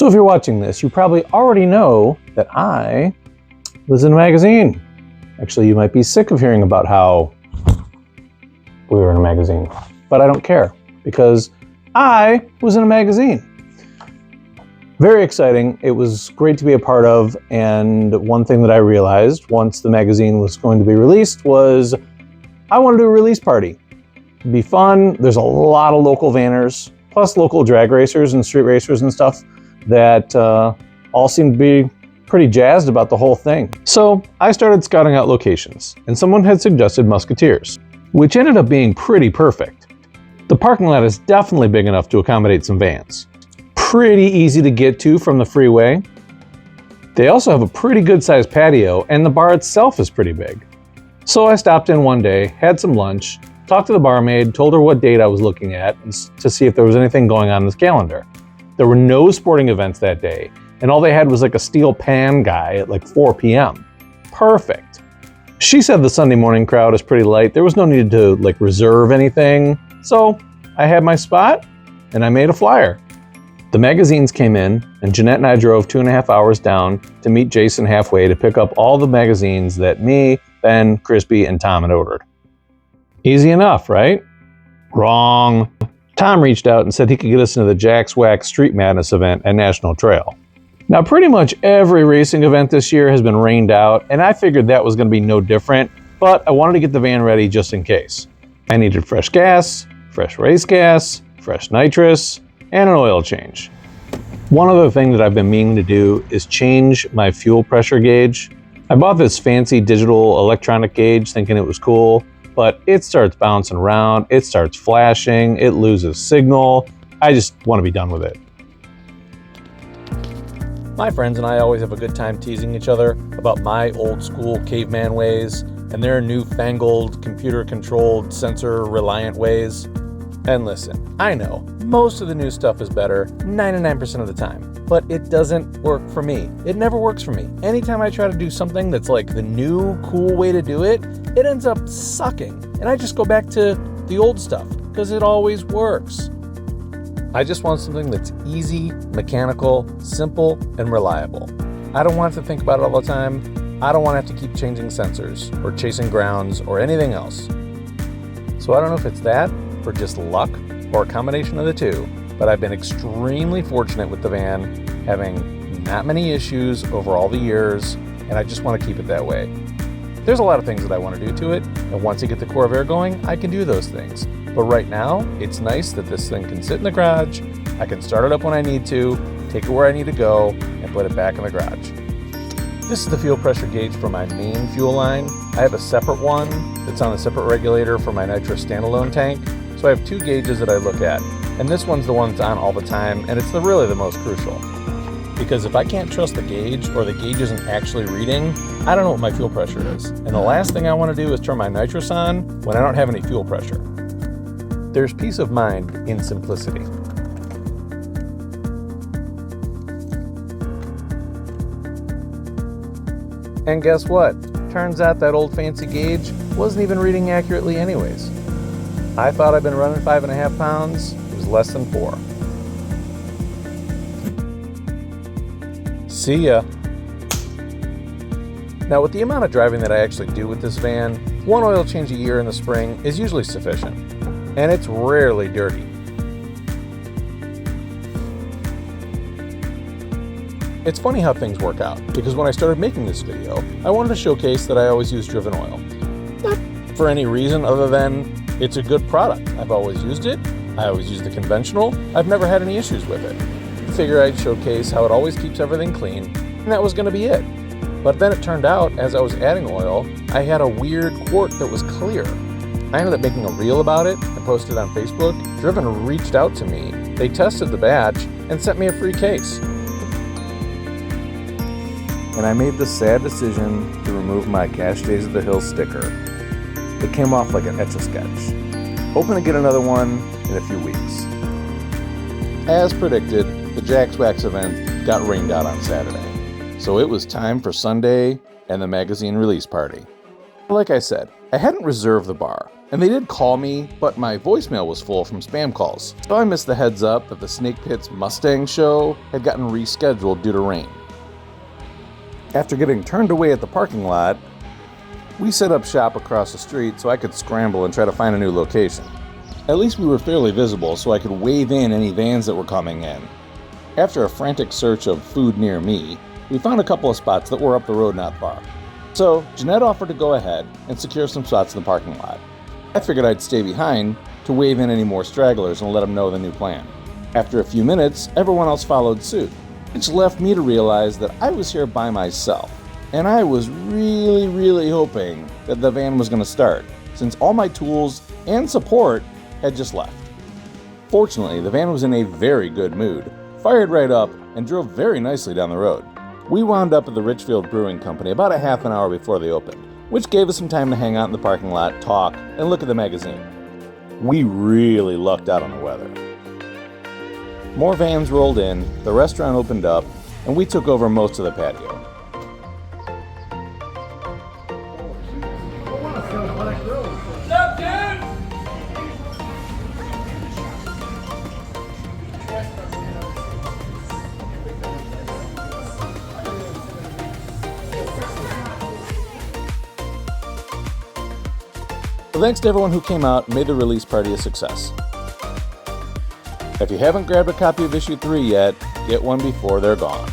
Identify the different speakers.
Speaker 1: So if you're watching this, you probably already know that I was in a magazine. Actually, you might be sick of hearing about how we were in a magazine, but I don't care because I was in a magazine. Very exciting. It was great to be a part of, and one thing that I realized once the magazine was going to be released was I want to do a release party. It'd be fun. There's a lot of local vanners, plus local drag racers and street racers and stuff that all seem to be pretty jazzed about the whole thing. So I started scouting out locations, and someone had suggested Musketeers, which ended up being pretty perfect. The parking lot is definitely big enough to accommodate some vans. Pretty easy to get to from the freeway. They also have a pretty good sized patio, and the bar itself is pretty big. So I stopped in one day, had some lunch, talked to the barmaid, told her what date I was looking at to see if there was anything going on in this calendar. There were no sporting events that day, and all they had was like a steel pan guy at like 4 p.m. Perfect. She said the Sunday morning crowd is pretty light. There was no need to like reserve anything. So I had my spot and I made a flyer. The magazines came in, and Jeanette and I drove 2.5 hours down to meet Jason halfway to pick up all the magazines that me, Ben, Crispy, and Tom had ordered. Easy enough, right? Wrong. Tom reached out and said he could get us into the Jack's Wax Street Madness event at National Trail. Now, pretty much every racing event this year has been rained out, and I figured that was going to be no different, but I wanted to get the van ready just in case. I needed fresh gas, fresh race gas, fresh nitrous, and an oil change. One other thing that I've been meaning to do is change my fuel pressure gauge. I bought this fancy digital electronic gauge thinking it was cool, but it starts bouncing around, it starts flashing, it loses signal. I just want to be done with it. My friends and I always have a good time teasing each other about my old school caveman ways and their newfangled computer-controlled sensor-reliant ways. And listen, I know most of the new stuff is better 99% of the time, but it doesn't work for me. It never works for me. Anytime I try to do something that's like the new cool way to do it, it ends up sucking. And I just go back to the old stuff because it always works. I just want something that's easy, mechanical, simple, and reliable. I don't want to think about it all the time. I don't want to have to keep changing sensors or chasing grounds or anything else. So I don't know if it's that or just luck or a combination of the two, but I've been extremely fortunate with the van, having not many issues over all the years, and I just want to keep it that way. There's a lot of things that I want to do to it, and once I get the Corvair going, I can do those things. But right now, it's nice that this thing can sit in the garage, I can start it up when I need to, take it where I need to go, and put it back in the garage. This is the fuel pressure gauge for my main fuel line. I have a separate one that's on a separate regulator for my nitrous standalone tank, so I have two gauges that I look at, and this one's the one that's on all the time, and it's really the most crucial. Because if I can't trust the gauge, or the gauge isn't actually reading, I don't know what my fuel pressure is. And the last thing I want to do is turn my nitrous on when I don't have any fuel pressure. There's peace of mind in simplicity. And guess what? Turns out that old fancy gauge wasn't even reading accurately anyways. I thought I'd been running 5.5 pounds, it was less than 4. See ya. Now with the amount of driving that I actually do with this van, one oil change a year in the spring is usually sufficient, and it's rarely dirty. It's funny how things work out, because when I started making this video, I wanted to showcase that I always use driven oil. Not for any reason other than it's a good product. I've always used it. I always use the conventional. I've never had any issues with it. I figured I'd showcase how it always keeps everything clean, and that was going to be it. But then it turned out, as I was adding oil, I had a weird quart that was clear. I ended up making a reel about it and posted it on Facebook. Driven reached out to me. They tested the batch and sent me a free case. And I made the sad decision to remove my Cash Days of the Hill sticker. It came off like an Etch-a-Sketch. Hoping to get another one in a few weeks. As predicted, the Jack's Wax event got rained out on Saturday. So it was time for Sunday and the magazine release party. Like I said, I hadn't reserved the bar,
Speaker 2: And they did call me, but my voicemail was full from spam calls. So I missed the heads up that the Snake Pit's Mustang show had gotten rescheduled due to rain. After getting turned away at the parking lot, we set up shop across the street so I could scramble and try to find a new location. At least we were fairly visible so I could wave in any vans that were coming in. After a frantic search of food near me, we found a couple of spots that were up the road not far. So Jeanette offered to go ahead and secure some spots in the parking lot. I figured I'd stay behind to wave in any more stragglers and let them know the new plan. After a few minutes, everyone else followed suit, which left me to realize that I was here by myself. And I was really hoping that the van was going to start, since all my tools and support had just left. Fortunately, the van was in a very good mood, fired right up, and drove very nicely down the road. We wound up at the Richfield Brewing Company about a half an hour before they opened, which gave us some time to hang out in the parking lot, talk, and look at the magazine. We really lucked out on the weather. More vans rolled in, the restaurant opened up, and we took over most of the patio.
Speaker 3: What's up, dude?
Speaker 2: So thanks to everyone who came out and made the release party a success. If you haven't grabbed a copy of issue 3 yet, get one before they're gone.